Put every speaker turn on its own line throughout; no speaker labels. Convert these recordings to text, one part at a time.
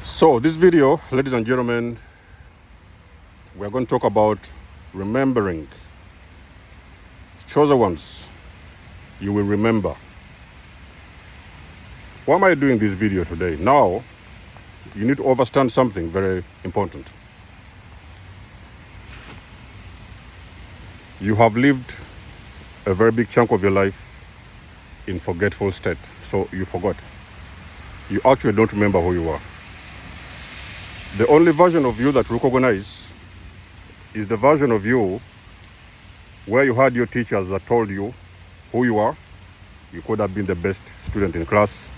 So this video, ladies and gentlemen, we're going to talk about remembering. Chosen ones, you will remember. Why am I doing this video today? Now, you need to understand something very important. You have lived a very big chunk of your life in forgetful state. So you forgot. You actually don't remember who you are. The only version of you that you recognize is the version of you where you had your teachers that told you who you are. You could have been the best student in class,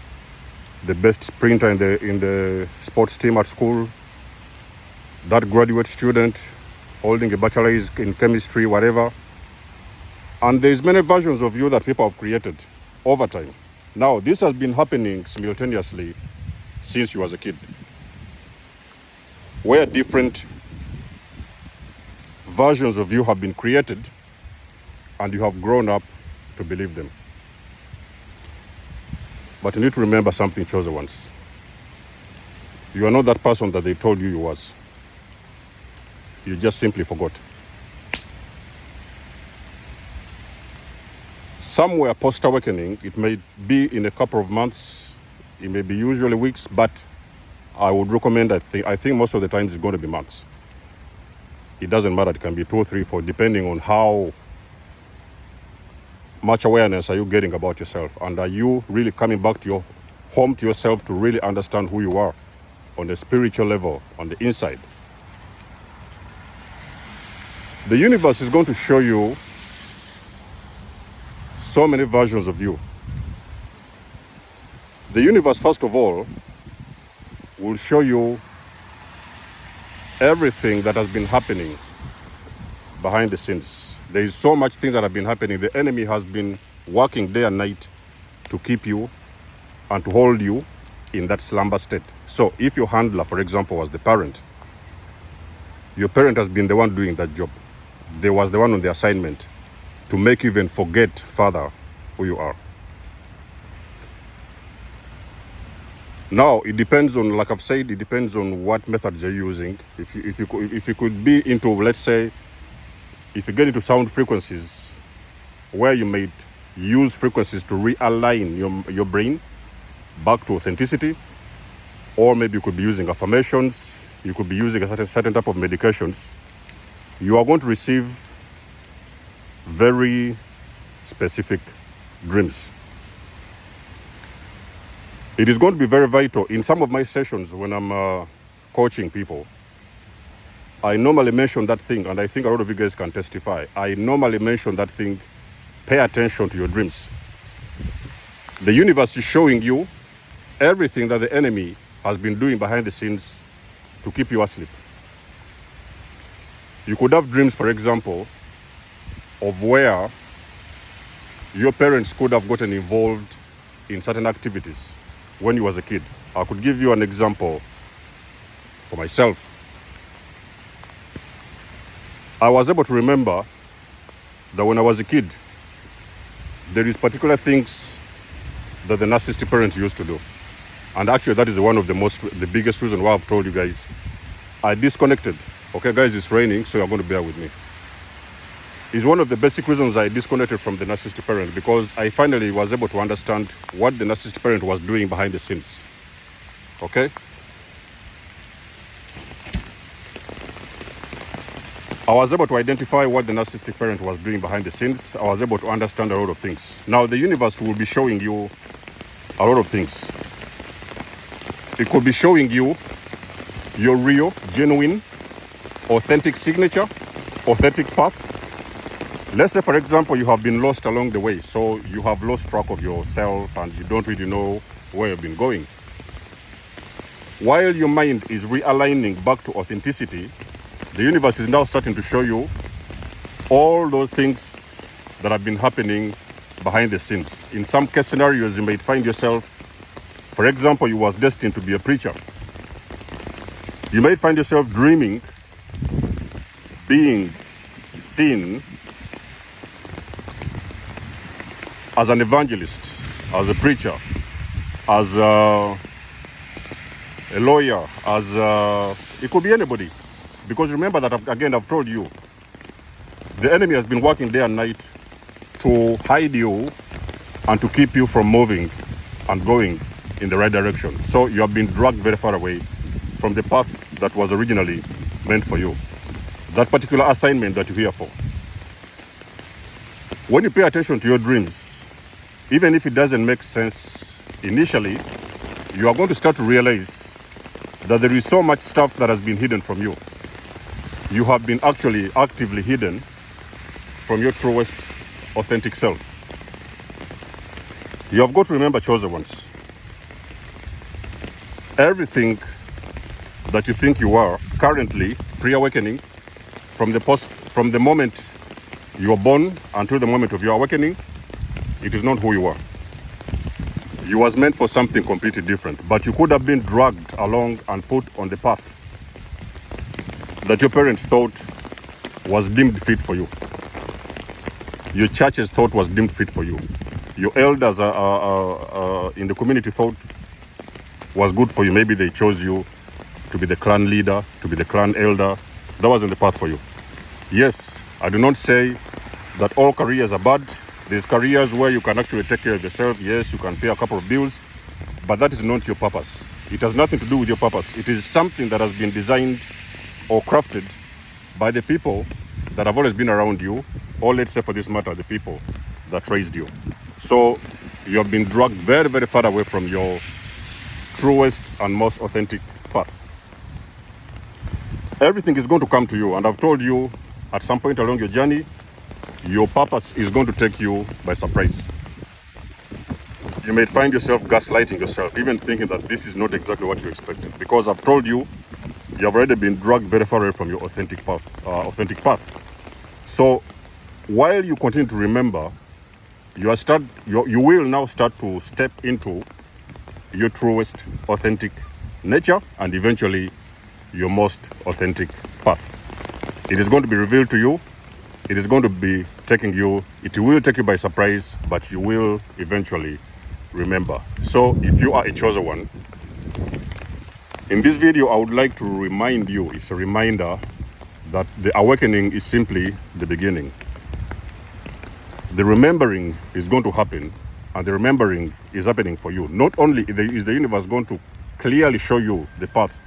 the best sprinter in the sports team at school, that graduate student holding a bachelor's in chemistry, whatever. And there's many versions of you that people have created over time. Now, this has been happening simultaneously since you was a kid, where different versions of you have been created and you have grown up to believe them. But you need to remember something, chosen ones. You are not that person that they told you was. You just simply forgot. Somewhere post-awakening, it may be in a couple of months, it may be usually weeks, but I would recommend, I think most of the times it's going to be months. It doesn't matter, it can be 2, 3, 4, depending on how much awareness are you getting about yourself, and are you really coming back to your home, to yourself, to really understand who you are on the spiritual level, on the inside. The universe is going to show you so many versions of you. The universe, first of all, will show you everything that has been happening behind the scenes. There is so much things that have been happening. The enemy has been working day and night to keep you and to hold you in that slumber state. So if your handler, for example, was the parent, your parent has been the one doing that job. They was the one on the assignment to make you even forget further who you are. Now, it depends on, like I've said, it depends on what methods you're using. If you could be into, let's say, if you get into sound frequencies, where you may use frequencies to realign your brain back to authenticity, or maybe you could be using affirmations, you could be using a certain type of medications, you are going to receive very specific dreams. It is going to be very vital. In some of my sessions when I'm coaching people, I normally mention that thing, and I think a lot of you guys can testify. I normally mention that thing, pay attention to your dreams. The universe is showing you everything that the enemy has been doing behind the scenes to keep you asleep. You could have dreams, for example, of where your parents could have gotten involved in certain activities when you was a kid. I could give you an example for myself. I was able to remember that when I was a kid, there is particular things that the narcissistic parents used to do. And actually that is one of the biggest reason why I've told you guys, I disconnected. Okay guys, it's raining, so you're going to bear with me. It's one of the basic reasons I disconnected from the narcissistic parent, because I finally was able to understand what the narcissistic parent was doing behind the scenes. Okay? I was able to identify what the narcissistic parent was doing behind the scenes. I was able to understand a lot of things. Now, the universe will be showing you a lot of things. It could be showing you your real, genuine, authentic signature, authentic path. Let's say, for example, you have been lost along the way. So you have lost track of yourself and you don't really know where you've been going. While your mind is realigning back to authenticity, the universe is now starting to show you all those things that have been happening behind the scenes. In some case scenarios, you might find yourself, for example, you was destined to be a preacher. You might find yourself dreaming, being seen as an evangelist, as a preacher, as a lawyer, as it could be anybody. Because remember that, again, I've told you, the enemy has been working day and night to hide you and to keep you from moving and going in the right direction. So you have been dragged very far away from the path that was originally meant for you. That particular assignment that you're here for. When you pay attention to your dreams, even if it doesn't make sense initially, you are going to start to realize that there is so much stuff that has been hidden from you. You have been actually actively hidden from your truest, authentic self. You have got to remember, chosen ones, everything that you think you are currently, pre-awakening, from the moment you are born until the moment of your awakening, it is not who you are. You was meant for something completely different, but you could have been dragged along and put on the path that your parents thought was deemed fit for you. Your churches thought was deemed fit for you. Your elders in the community thought was good for you. Maybe they chose you to be the clan leader, to be the clan elder. That wasn't the path for you. Yes, I do not say that all careers are bad. There's careers where you can actually take care of yourself. Yes, you can pay a couple of bills, but that is not your purpose. It has nothing to do with your purpose. It is something that has been designed or crafted by the people that have always been around you, or let's say for this matter, the people that raised you. So you have been dragged very, very far away from your truest and most authentic path. Everything is going to come to you, and I've told you at some point along your journey, your purpose is going to take you by surprise. You may find yourself gaslighting yourself, even thinking that this is not exactly what you expected, because I've told you, you have already been dragged very far away from your authentic path. So while you continue to remember, you will now start to step into your truest authentic nature and eventually your most authentic path. It is going to be revealed to you. It is going to be taking you, it will take you by surprise, but you will eventually remember. So if you are a chosen one, in this video, I would like to remind you, it's a reminder that the awakening is simply the beginning. The remembering is going to happen, and the remembering is happening for you. Not only is the universe going to clearly show you the path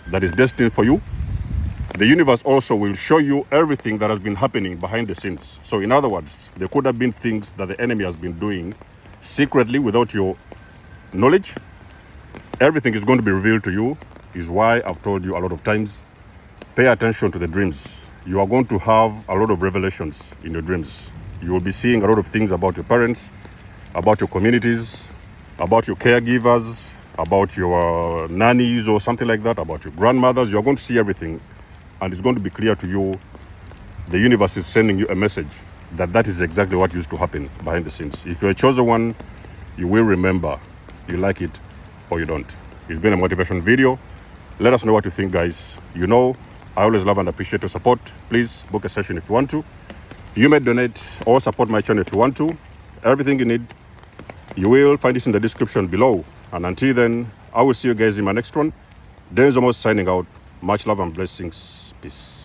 that is destined for you, the universe also will show you everything that has been happening behind the scenes. So in other words, there could have been things that the enemy has been doing secretly without your knowledge. Everything is going to be revealed to you, is why I've told you a lot of times, pay attention to the dreams. You are going to have a lot of revelations in your dreams. You will be seeing a lot of things about your parents, about your communities, about your caregivers, about your nannies or something like that, about your grandmothers. You're going to see everything, and it's going to be clear to you. The universe is sending you a message that is exactly what used to happen behind the scenes. If you're a chosen one, you will remember. You like it or you don't. It's been a motivation video. Let us know what you think, guys. You know, I always love and appreciate your support. Please book a session if you want to. You may donate or support my channel if you want to. Everything you need, you will find it in the description below. And until then, I will see you guys in my next one. Denzo signing out. Much love and blessings. Peace.